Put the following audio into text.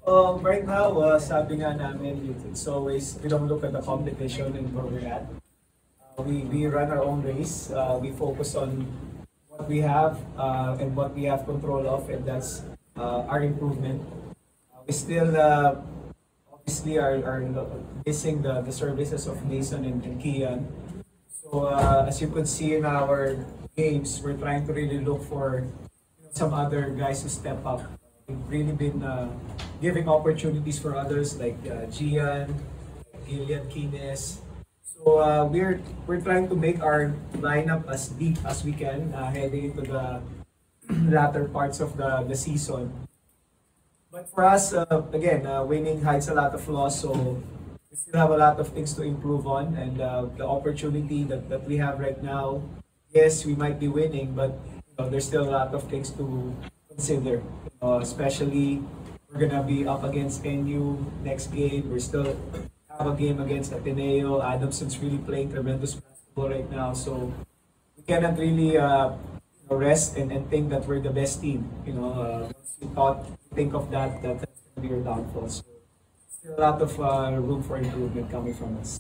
Right now, sabi nga namin, it's always, we don't look at the competition and where we're at. We run our own race. We focus on what we have and what we have control of, and that's our improvement. We still obviously are missing the services of Mason and Kian. So as you could see in our games, we're trying to really look for some other guys to step up. We've really been giving opportunities for others like Gian, Gillian Kines. So we're trying to make our lineup as deep as we can heading into the latter parts of the season. But for us, again, winning hides a lot of flaws, so we still have a lot of things to improve on. And the opportunity that we have right now, yes, we might be winning, but there's still a lot of things to consider. Especially, we're gonna be up against NU next game. We still have a game against Ateneo. Adamson's really playing tremendous basketball right now, so we cannot really rest and think that we're the best team. Once think of that, that's gonna be your downfall. So still a lot of room for improvement coming from us.